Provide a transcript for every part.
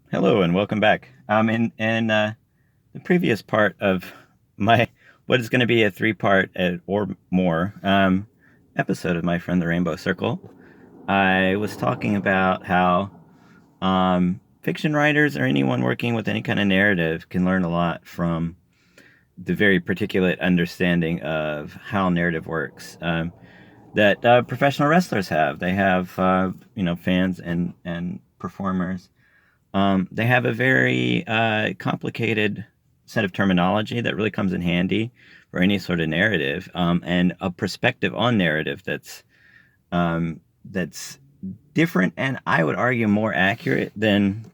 Hello and welcome back. In the previous part of my what is going to be a three-part or more episode of my friend the Rainbow Circle, I was talking about how fiction writers or anyone working with any kind of narrative can learn a lot from the very particular understanding of how narrative works that professional wrestlers have. They have fans and performers. They have a very complicated set of terminology that really comes in handy for any sort of narrative, and a perspective on narrative that's different and I would argue more accurate than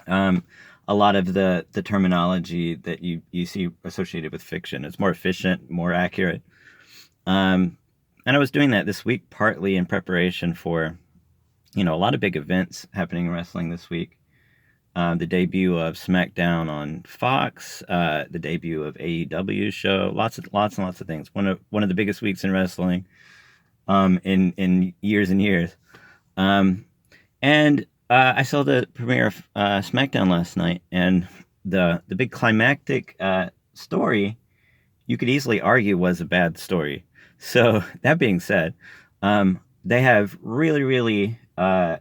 um, a lot of the terminology that you see associated with fiction. It's more efficient, more accurate. Um, and I was doing that this week partly in preparation for a lot of big events happening in wrestling this week. The debut of Smackdown on Fox, the debut of AEW show, lots and lots of things. One of the biggest weeks in wrestling, in years and years. Um, and I saw the premiere of Smackdown last night, and the big climactic story, you could easily argue was a bad story. So that being said, they have really uh,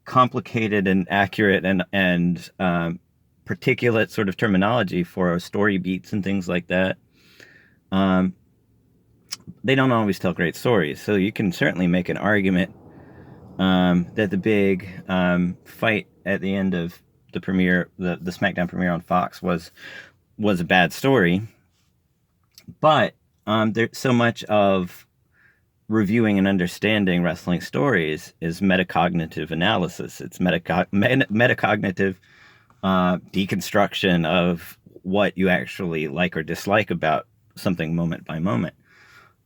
complicated and accurate and particulate sort of terminology for story beats and things like that. Um, they don't always tell great stories, so you can certainly make an argument that the big fight at the end of the premiere, the SmackDown premiere on Fox, was a bad story. But there's so much of reviewing and understanding wrestling stories is metacognitive analysis. It's metacognitive deconstruction of what you actually like or dislike about something moment by moment.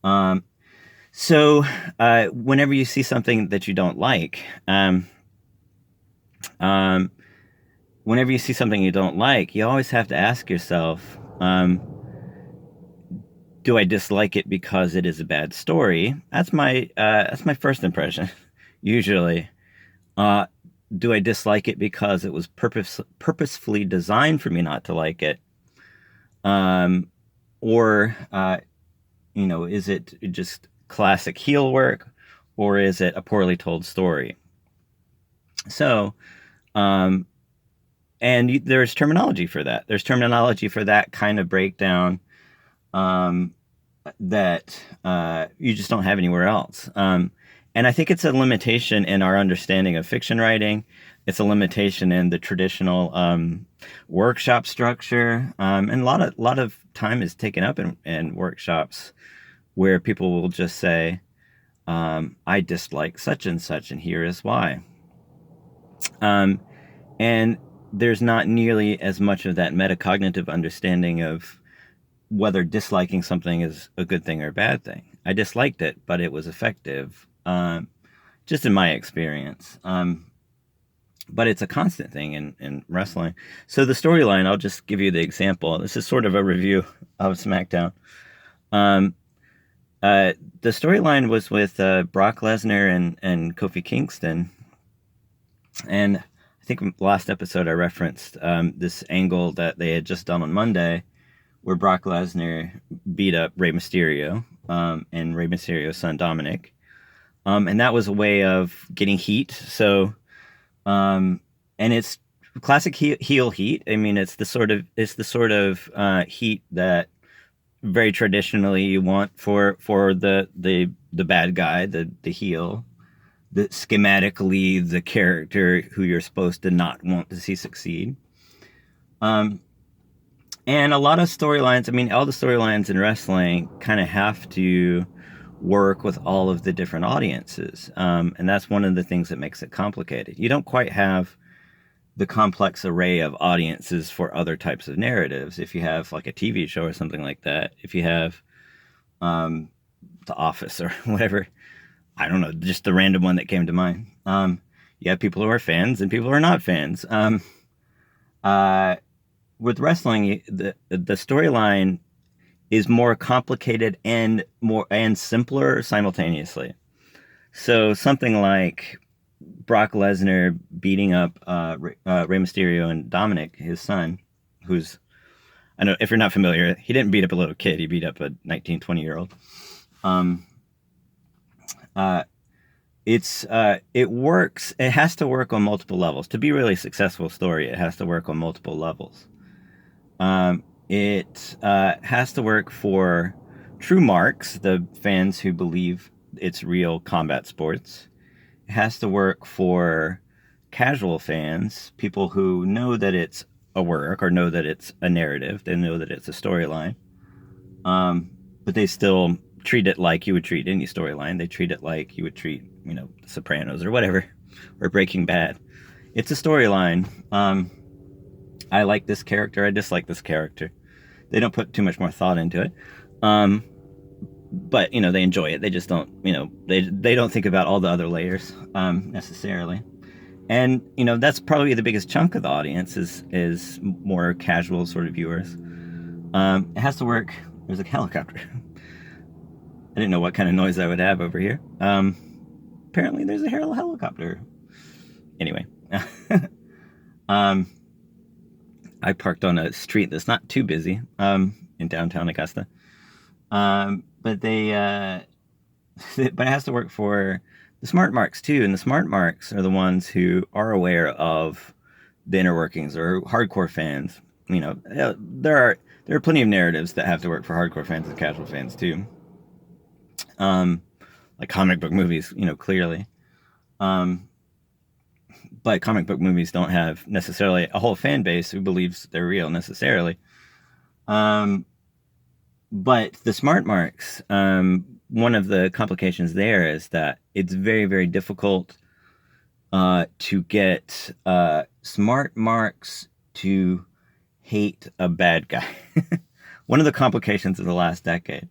Um, so whenever you see something that you don't like, um, whenever you see something you don't like, you always have to ask yourself, do I dislike it because it is a bad story? That's my first impression, usually. Uh, do I dislike it because it was purposefully designed for me not to like it? Um, or is it just classic heel work, or is it a poorly told story? So, um, and there's terminology for that. There's terminology for that kind of breakdown um, that you just don't have anywhere else. And I think it's a limitation in our understanding of fiction writing. It's a limitation in the traditional workshop structure, and a lot of time is taken up in workshops where people will just say, "I dislike such and such, and here is why." Um, and there's not nearly as much of that metacognitive understanding of whether disliking something is a good thing or a bad thing. I disliked it, but it was effective, just in my experience. But it's a constant thing in wrestling. So the storyline, I'll just give you the example. This is sort of a review of SmackDown. Um, the storyline was with Brock Lesnar and Kofi Kingston. And I think last episode I referenced this angle that they had just done on Monday where Brock Lesnar beat up Rey Mysterio and Rey Mysterio's son Dominic. And that was a way of getting heat. So, and it's classic heel heat. I mean, it's the sort of heat that very traditionally you want for the bad guy, the heel, the schematically the character who you're supposed to not want to see succeed. Um, and a lot of storylines, I mean, all the storylines in wrestling kind of have to work with all of the different audiences. And that's one of the things that makes it complicated. You don't quite have the complex array of audiences for other types of narratives. If you have like a TV show or something like that, if you have um, The Office or whatever, I don't know, just the random one that came to mind. You have people who are fans and people who are not fans. Uh, with wrestling, the storyline is more complicated and simpler simultaneously. So something like Brock Lesnar beating up Rey Mysterio and Dominic, his son, who's, I know if you're not familiar, he didn't beat up a little kid. He beat up a 19, 20-year-old. Um, uh, it works. It has to work on multiple levels to be really successful story. It has to work on multiple levels. It has to work for true marks, the fans who believe it's real combat sports. It has to work for casual fans, people who know that it's a work or know that it's a narrative. They know that it's a storyline, but they still treat it like you would treat any storyline. They treat it like you would treat, The Sopranos or whatever, or Breaking Bad. It's a storyline. I like this character. I dislike this character. They don't put too much more thought into it. But they enjoy it. They just don't, they don't think about all the other layers necessarily. And that's probably the biggest chunk of the audience is more casual sort of viewers. It has to work. There's a helicopter. I didn't know what kind of noise I would have over here. Apparently, there's a helicopter. Anyway, I parked on a street that's not too busy in downtown Augusta. But it has to work for the smart marks too, and the smart marks are the ones who are aware of the inner workings or hardcore fans. There are plenty of narratives that have to work for hardcore fans and casual fans too. Like comic book movies, clearly. But comic book movies don't have necessarily a whole fan base who believes they're real necessarily. But the smart marks, one of the complications there is that it's very, very difficult to get smart marks to hate a bad guy. One of the complications of the last decade.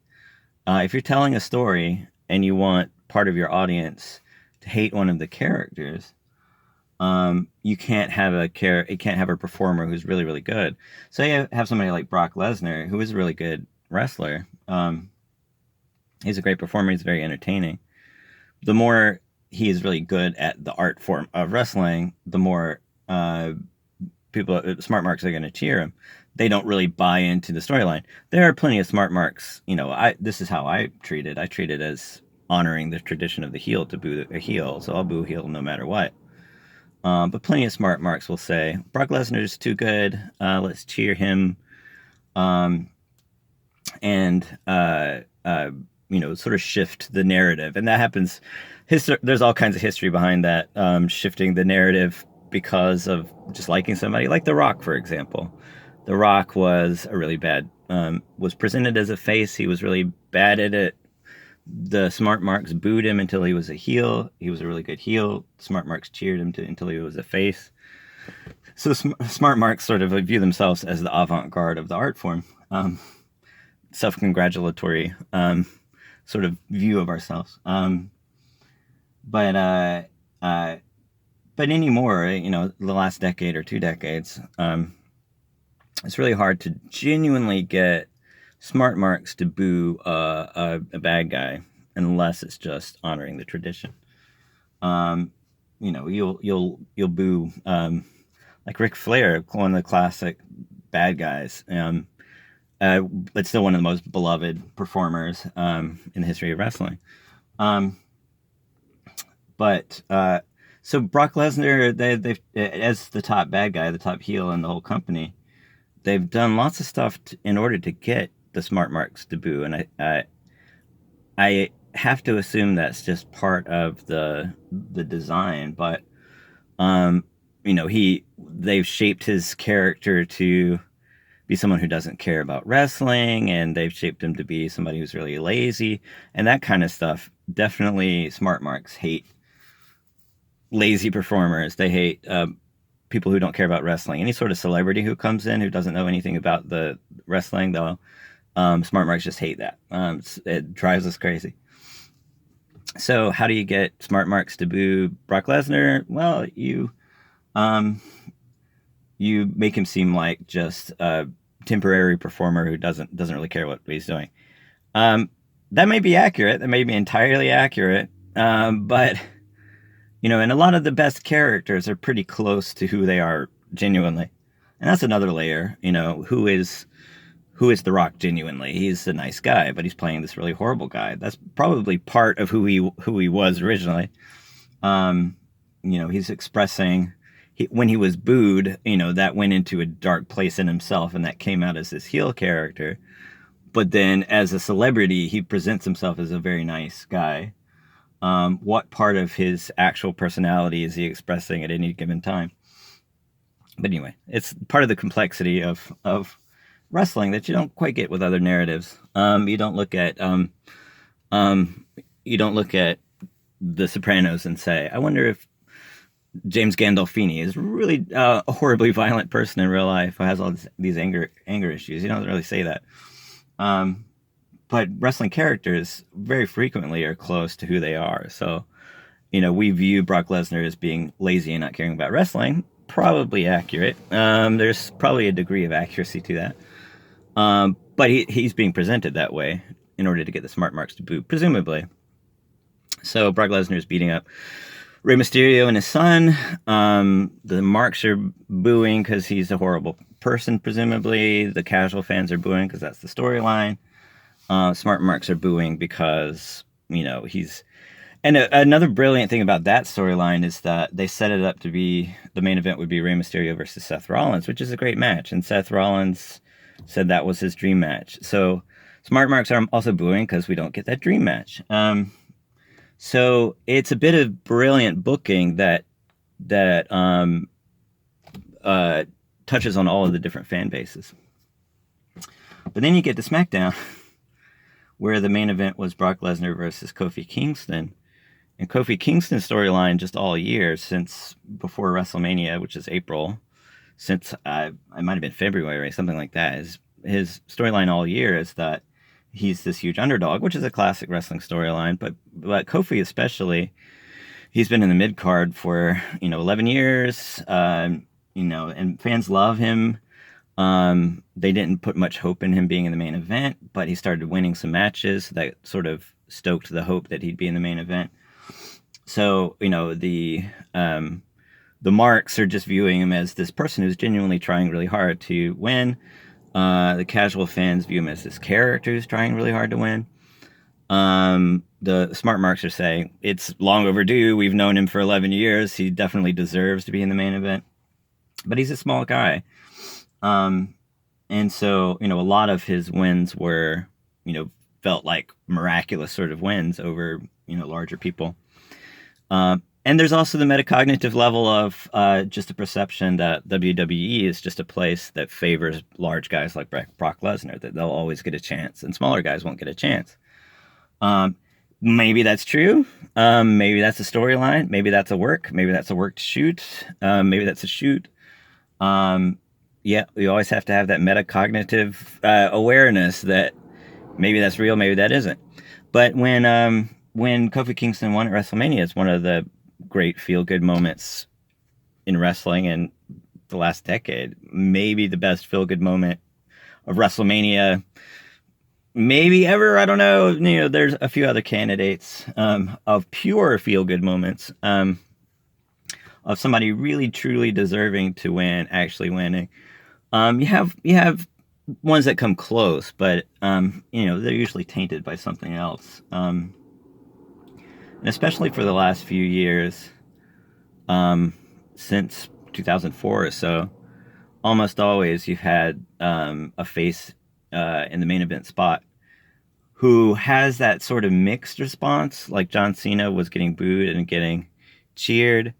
If you're telling a story and you want part of your audience to hate one of the characters, you can't have a performer who's really, really good. So you have somebody like Brock Lesnar, who is a really good wrestler. He's a great performer. He's very entertaining. The more he is really good at the art form of wrestling, the more smart marks are going to cheer him. They don't really buy into the storyline. There are plenty of smart marks. This is how I treat it. I treat it as honoring the tradition of the heel to boo a heel. So I'll boo a heel no matter what. But plenty of smart marks will say, Brock Lesnar is too good. Let's cheer him. And sort of shift the narrative. And that happens. There's all kinds of history behind that, shifting the narrative because of just liking somebody. Like The Rock, for example. The Rock was a really bad, was presented as a face. He was really bad at it. The smart marks booed him until he was a heel. He was a really good heel. Smart marks cheered him until he was a face. So smart marks sort of view themselves as the avant-garde of the art form. Self-congratulatory sort of view of ourselves. But anymore, the last decade or 2 decades, it's really hard to genuinely get smart marks to boo a bad guy unless it's just honoring the tradition. You'll boo like Ric Flair, one of the classic bad guys. But still one of the most beloved performers in the history of wrestling. So Brock Lesnar, they've as the top bad guy, the top heel in the whole company, they've done lots of stuff in order to get the smart marks to boo, and I have to assume that's just part of the design. But they've shaped his character to be someone who doesn't care about wrestling, and they've shaped him to be somebody who's really lazy, and that kind of stuff. Definitely smart marks hate lazy performers. They hate people who don't care about wrestling. Any sort of celebrity who comes in who doesn't know anything about the wrestling, though, smart marks just hate that. It drives us crazy. So how do you get smart marks to boo Brock Lesnar? Well, you make him seem like just a temporary performer who doesn't really care what he's doing. That may be accurate. That may be entirely accurate. But And a lot of the best characters are pretty close to who they are genuinely. And that's another layer, who is The Rock genuinely? He's a nice guy, but he's playing this really horrible guy. That's probably part of who he was originally. Um, he's expressing when he was booed, that went into a dark place in himself, and that came out as this heel character. But then, as a celebrity, he presents himself as a very nice guy. What part of his actual personality is he expressing at any given time? But anyway, it's part of the complexity of wrestling that you don't quite get with other narratives. You don't look at um, you don't look at The Sopranos and say, I wonder if James Gandolfini is really a horribly violent person in real life who has all these anger issues. You don't really say that. Um, but wrestling characters very frequently are close to who they are. So, we view Brock Lesnar as being lazy and not caring about wrestling. Probably accurate. There's probably a degree of accuracy to that. But he's being presented that way in order to get the smart marks to boot, presumably. So Brock Lesnar is beating up Rey Mysterio and his son. The marks are booing because he's a horrible person, presumably. The casual fans are booing because that's the storyline. Smart marks are booing because, he's... And another brilliant thing about that storyline is that they set it up to be... The main event would be Rey Mysterio versus Seth Rollins, which is a great match. And Seth Rollins said that was his dream match. So smart marks are also booing because we don't get that dream match. So it's a bit of brilliant booking that touches on all of the different fan bases. But then you get to SmackDown, where the main event was Brock Lesnar versus Kofi Kingston. And Kofi Kingston's storyline just all year since before WrestleMania, which is April, since it might have been February, something like that, his storyline all year is that he's this huge underdog, which is a classic wrestling storyline. But Kofi especially, he's been in the mid card for 11 years, and fans love him. They didn't put much hope in him being in the main event, but he started winning some matches that sort of stoked the hope that he'd be in the main event. So the marks are just viewing him as this person who's genuinely trying really hard to win. The casual fans view him as this character who's trying really hard to win. The smart marks are saying it's long overdue. We've known him for 11 years. He definitely deserves to be in the main event. But he's a small guy. And so, a lot of his wins were, felt like miraculous sort of wins over, larger people. And there's also the metacognitive level of just a perception that WWE is just a place that favors large guys like Brock Lesnar, that they'll always get a chance and smaller guys won't get a chance. Maybe that's true. Maybe that's a storyline. Maybe that's a work. Maybe that's a work to shoot. Maybe that's a shoot. Yeah, we always have to have that metacognitive awareness that maybe that's real, maybe that isn't. But when Kofi Kingston won at WrestleMania, it's one of the great feel-good moments in wrestling in the last decade. Maybe the best feel-good moment of WrestleMania, maybe ever. I don't know. There's a few other candidates of pure feel-good moments, of somebody really truly deserving to win, actually winning. You have ones that come close, but they're usually tainted by something else. And especially for the last few years, since 2004 or so, almost always you've had a face in the main event spot who has that sort of mixed response, like John Cena was getting booed and getting cheered.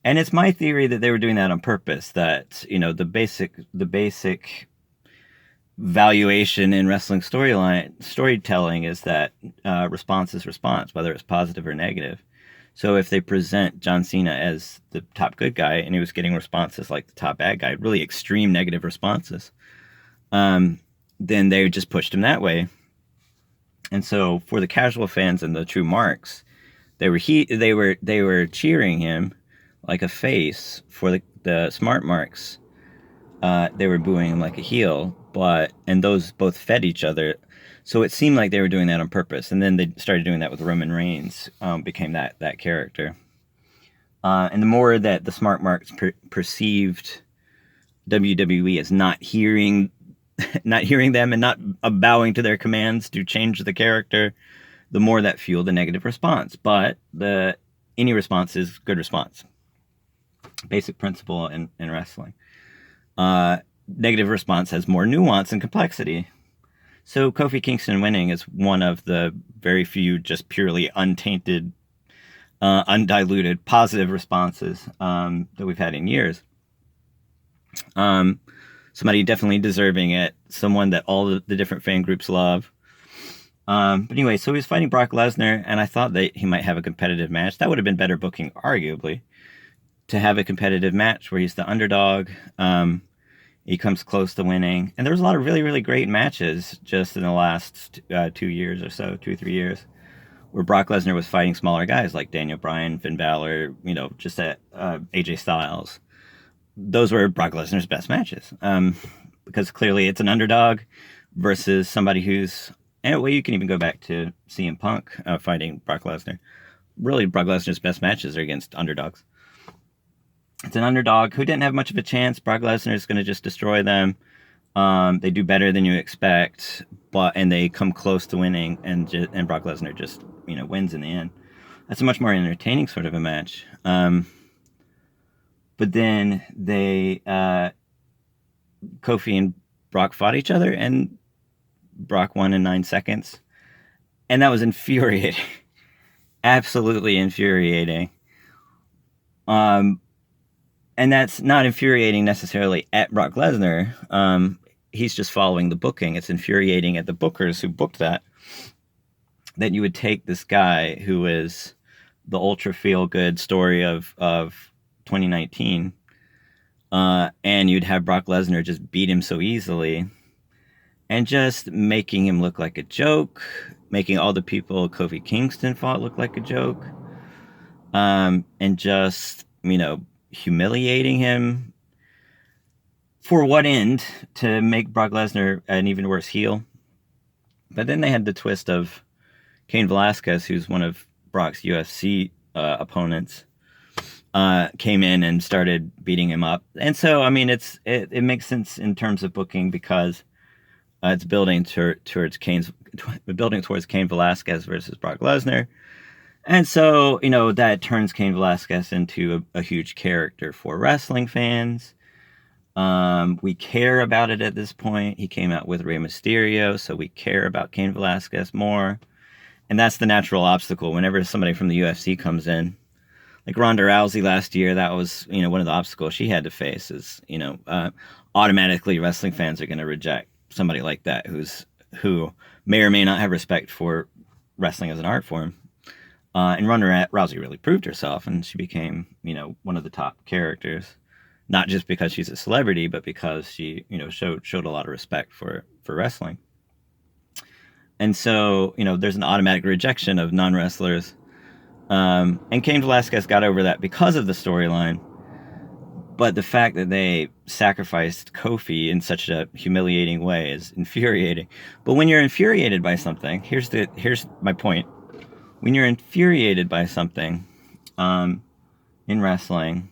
And it's my theory that they were doing that on purpose, that, the basic valuation in wrestling storytelling is that response is response, whether it's positive or negative. So if they present John Cena as the top good guy and he was getting responses like the top bad guy, really extreme negative responses, then they just pushed him that way. And so for the casual fans and the true marks, they were cheering him like a face. For the smart marks, they were booing him like a heel. And those both fed each other. So it seemed like they were doing that on purpose. And then they started doing that with Roman Reigns, became that character. And the more that the smart marks perceived WWE as not hearing them and not bowing to their commands to change the character, the more that fueled a negative response. But any response is good response. Basic principle in wrestling. Negative response has more nuance and complexity. So Kofi Kingston winning is one of the very few just purely untainted, undiluted positive responses that we've had in years. Somebody definitely deserving it. Someone that all the different fan groups love. But anyway, so he was fighting Brock Lesnar, and I thought that he might have a competitive match. That would have been better booking, arguably, to have a competitive match where he's the underdog. He comes close to winning. And there was a lot of really, really great matches just in the last 2 years or so, 2 or 3 years, where Brock Lesnar was fighting smaller guys like Daniel Bryan, Finn Balor, just AJ Styles. Those were Brock Lesnar's best matches. Because clearly it's an underdog versus somebody who's... And well, you can even go back to CM Punk fighting Brock Lesnar. Really, Brock Lesnar's best matches are against underdogs. It's an underdog who didn't have much of a chance. Brock Lesnar is going to just destroy them. They do better than you expect, and they come close to winning, and Brock Lesnar just wins in the end. That's a much more entertaining sort of a match. But then Kofi and Brock fought each other, and Brock won in 9 seconds, and that was infuriating. Absolutely infuriating. And that's not infuriating necessarily at Brock Lesnar. He's just following the booking. It's infuriating at the bookers who booked that you would take this guy who is the ultra feel-good story of 2019, and you'd have Brock Lesnar just beat him so easily, and just making him look like a joke, making all the people Kofi Kingston fought look like a joke, and just, humiliating him. For what end? To make Brock Lesnar an even worse heel. But then they had the twist of Cain Velasquez, who's one of Brock's UFC opponents, came in and started beating him up. And so, it makes sense in terms of booking because it's building towards Cain Velasquez versus Brock Lesnar. And so, that turns Cain Velasquez into a huge character for wrestling fans. We care about it at this point. He came out with Rey Mysterio, so we care about Cain Velasquez more. And that's the natural obstacle whenever somebody from the UFC comes in. Like Ronda Rousey last year, that was, one of the obstacles she had to face is, automatically wrestling fans are going to reject somebody like that who may or may not have respect for wrestling as an art form. And Ronda Rousey really proved herself, and she became, one of the top characters, not just because she's a celebrity, but because she, showed a lot of respect for wrestling. And so, there's an automatic rejection of non-wrestlers. And Cain Velasquez got over that because of the storyline. But the fact that they sacrificed Kofi in such a humiliating way is infuriating. But when you're infuriated by something, here's my point. When you're infuriated by something in wrestling,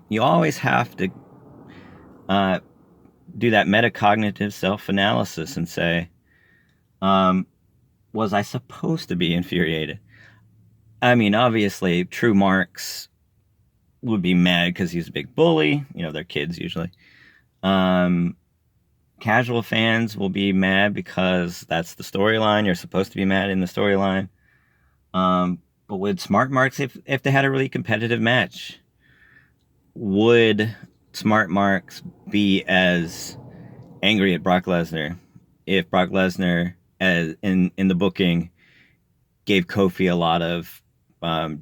you always have to do that metacognitive self-analysis and say, was I supposed to be infuriated? Obviously, true marks would be mad because he's a big bully. They're kids usually. Casual fans will be mad because that's the storyline. You're supposed to be mad in the storyline. But would smart marks, if they had a really competitive match, would smart marks be as angry at Brock Lesnar if Brock Lesnar, as in the booking, gave Kofi a lot of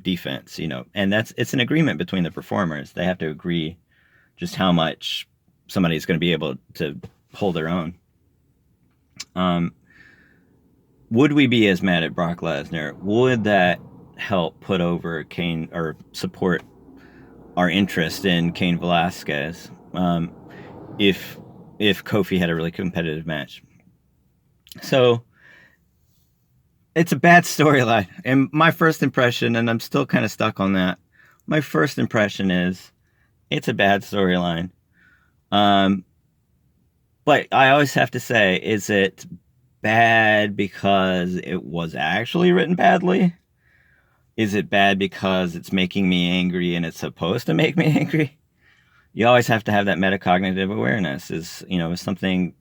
defense? And it's an agreement between the performers. They have to agree just how much somebody's going to be able to hold their own. Would we be as mad at Brock Lesnar? Would that help put over Cain or support our interest in Cain Velasquez if Kofi had a really competitive match? So it's a bad storyline. And my first impression, and I'm still kind of stuck on that, my first impression is it's a bad storyline. Um, but I always have to say, is it bad because it was actually written badly? Is it bad because it's making me angry and it's supposed to make me angry? You always have to have that metacognitive awareness. If something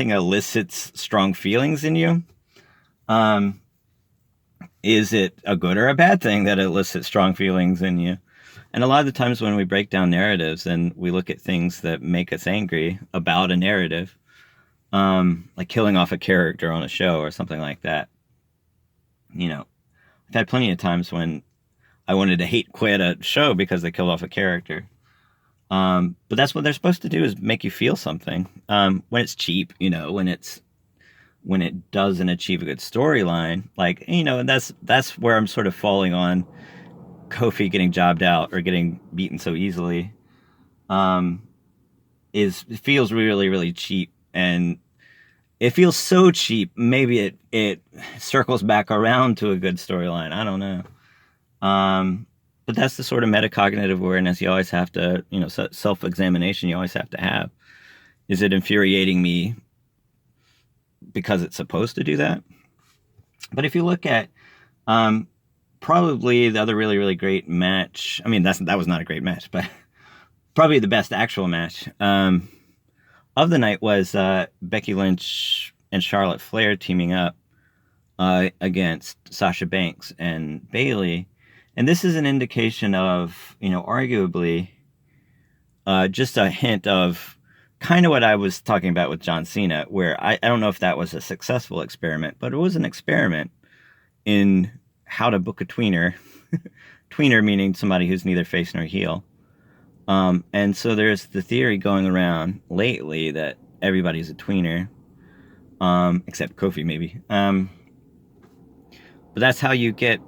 elicits strong feelings in you, um, is it a good or a bad thing that elicits strong feelings in you? And a lot of the times when we break down narratives and we look at things that make us angry about a narrative, like killing off a character on a show or something like that, I've had plenty of times when I wanted to hate quit a show because they killed off a character. But that's what they're supposed to do, is make you feel something. When it's cheap, when it doesn't achieve a good storyline, that's where I'm sort of falling on Kofi getting jobbed out or getting beaten so easily. It feels really, really cheap, and it feels so cheap. Maybe it circles back around to a good storyline. I don't know. But that's the sort of metacognitive awareness you always have to, self-examination you always have to have. Is it infuriating me because it's supposed to do that? But if you look at probably the other really, really great match, I mean, that was not a great match, but probably the best actual match of the night was Becky Lynch and Charlotte Flair teaming up against Sasha Banks and Bayley. And this is an indication of, arguably just a hint of kind of what I was talking about with John Cena, where I don't know if that was a successful experiment, but it was an experiment in how to book a tweener. Tweener meaning somebody who's neither face nor heel. And so there's the theory going around lately that everybody's a tweener, except Kofi maybe. But that's how you get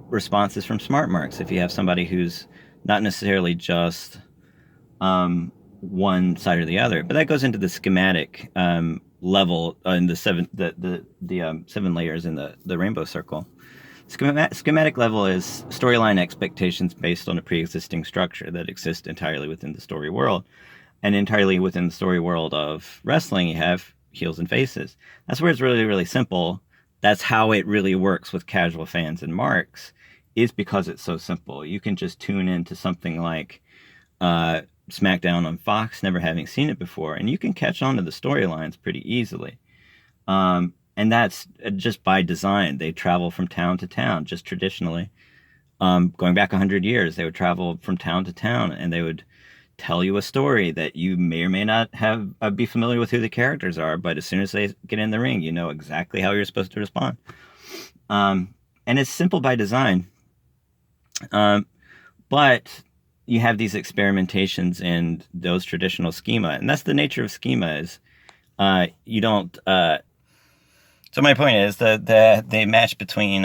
responses from smart marks. If you have somebody who's not necessarily just one side or the other, but that goes into the schematic level in the seven layers in the rainbow circle. Schematic level is storyline expectations based on a pre-existing structure that exists entirely within the story world. And entirely within the story world of wrestling, you have heels and faces. That's where it's really, really simple. That's how it really works with casual fans and marks, is because it's so simple. You can just tune into something like Smackdown on Fox, never having seen it before, and you can catch on to the storylines pretty easily. And that's just by design. They travel from town to town, just traditionally. Going back 100 years, they would travel from town to town, and they would tell you a story that you may or may not have be familiar with who the characters are, but as soon as they get in the ring, you know exactly how you're supposed to respond. And it's simple by design. But you have these experimentations in those traditional schema, and that's the nature of schema. Is you don't. So my point is the match between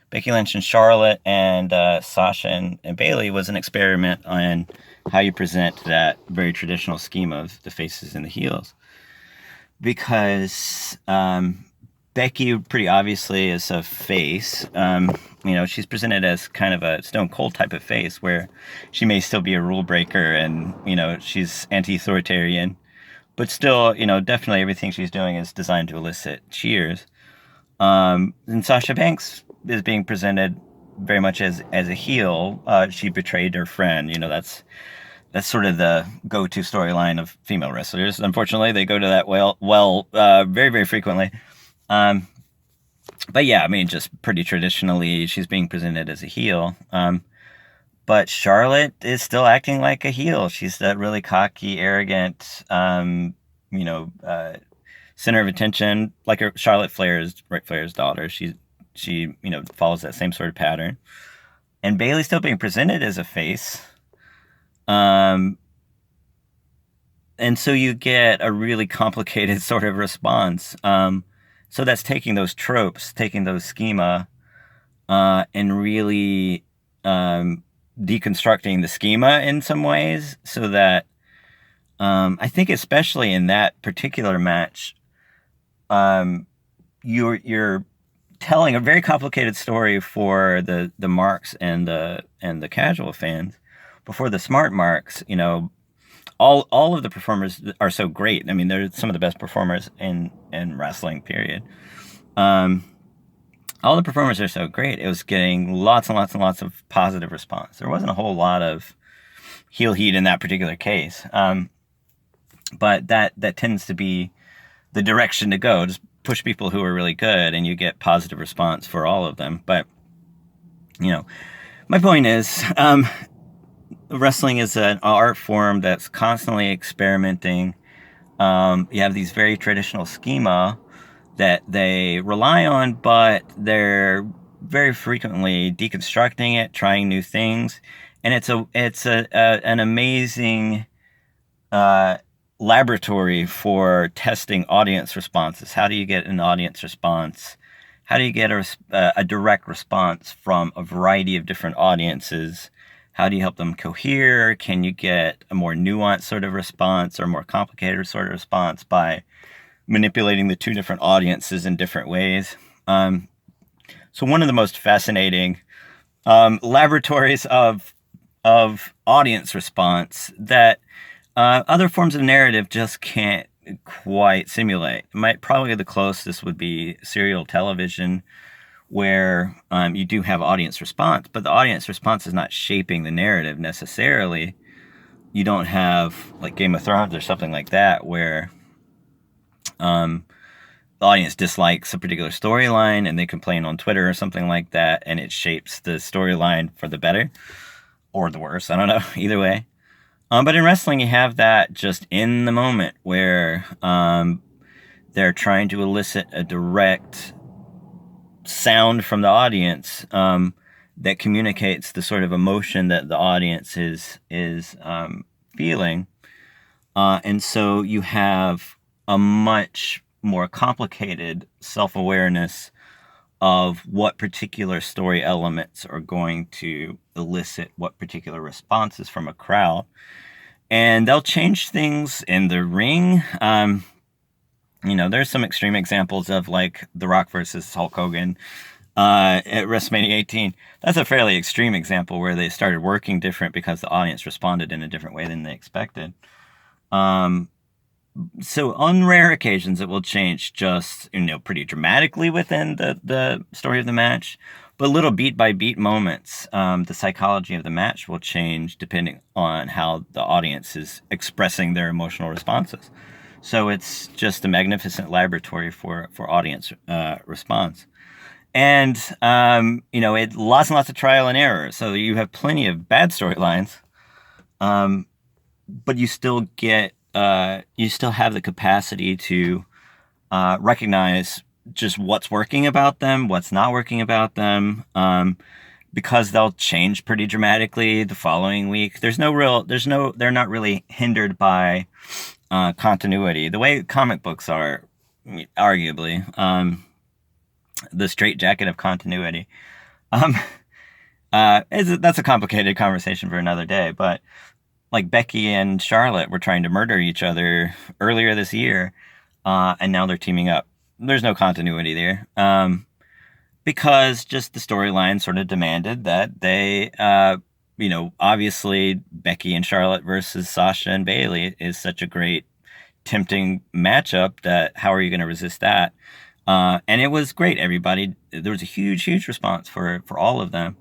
Becky Lynch and Charlotte and Sasha and Bayley was an experiment on how you present that very traditional schema of the faces and the heels. Because Becky pretty obviously is a face. She's presented as kind of a Stone Cold type of face, where she may still be a rule breaker and, she's anti-authoritarian. But still, definitely everything she's doing is designed to elicit cheers. And Sasha Banks is being presented very much as a heel. She betrayed her friend. That's sort of the go-to storyline of female wrestlers. Unfortunately, they go to that very, very frequently. But yeah, I mean, just pretty traditionally, she's being presented as a heel. But Charlotte is still acting like a heel. She's that really cocky, arrogant, center of attention, like Charlotte Flair's Ric Flair's daughter. She follows that same sort of pattern. And Bayley's still being presented as a face. And so you get a really complicated sort of response. So that's taking those tropes, taking those schema, and really deconstructing the schema in some ways, so that I think especially in that particular match, you're telling a very complicated story for the marks and the casual fans. Before the smart marks, all of the performers are so great. I mean, they're some of the best performers in wrestling, period. All the performers are so great. It was getting lots and lots and lots of positive response. There wasn't a whole lot of heel heat in that particular case. But that tends to be the direction to go. Just push people who are really good and you get positive response for all of them. But, my point is, wrestling is an art form that's constantly experimenting. You have these very traditional schema that they rely on, but they're very frequently deconstructing it, trying new things, and it's an amazing laboratory for testing audience responses. How do you get an audience response? How do you get a direct response from a variety of different audiences? How do you help them cohere? Can you get a more nuanced sort of response or a more complicated sort of response by manipulating the two different audiences in different ways? So one of the most fascinating laboratories of audience response that other forms of narrative just can't quite simulate. Probably the closest would be serial television, where you do have audience response, but the audience response is not shaping the narrative necessarily. You don't have like Game of Thrones or something like that, where the audience dislikes a particular storyline and they complain on Twitter or something like that, and it shapes the storyline for the better or the worse. I don't know, either way. But in wrestling, you have that just in the moment where they're trying to elicit a direct sound from the audience that communicates the sort of emotion that the audience is feeling. And so you have a much more complicated self-awareness of what particular story elements are going to elicit what particular responses from a crowd. And they'll change things in the ring. There's some extreme examples of like The Rock versus Hulk Hogan at WrestleMania 18. That's a fairly extreme example where they started working different because the audience responded in a different way than they expected. So on rare occasions, it will change just, pretty dramatically within the story of the match. But little beat by beat moments, the psychology of the match will change depending on how the audience is expressing their emotional responses. So it's just a magnificent laboratory for audience response. And, lots and lots of trial and error. So you have plenty of bad storylines, but you still have the capacity to recognize just what's working about them, what's not working about them, because they'll change pretty dramatically the following week. They're not really hindered by continuity, the way comic books are, arguably, the straitjacket of continuity. That's a complicated conversation for another day, but like Becky and Charlotte were trying to murder each other earlier this year, and now they're teaming up. There's no continuity there, because just the storyline sort of demanded that they, obviously Becky and Charlotte versus Sasha and Bayley is such a great, tempting matchup that how are you going to resist that? And it was great. There was a huge, huge response for all of them.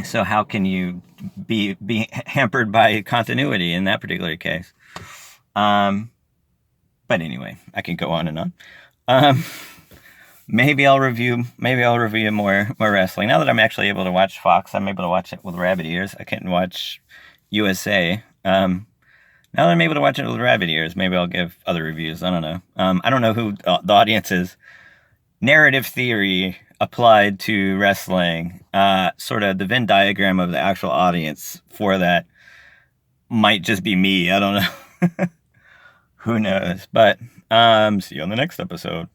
So how can you be hampered by continuity in that particular case? But anyway, I can go on and on. Maybe I'll review more wrestling. Now that I'm actually able to watch Fox, I'm able to watch it with rabbit ears. I couldn't watch USA. Now that I'm able to watch it with rabbit ears, maybe I'll give other reviews. I don't know. I don't know who the audience is. Narrative theory applied to wrestling, sort of the Venn diagram of the actual audience for that might just be me. I don't know. Who knows? But see you on the next episode.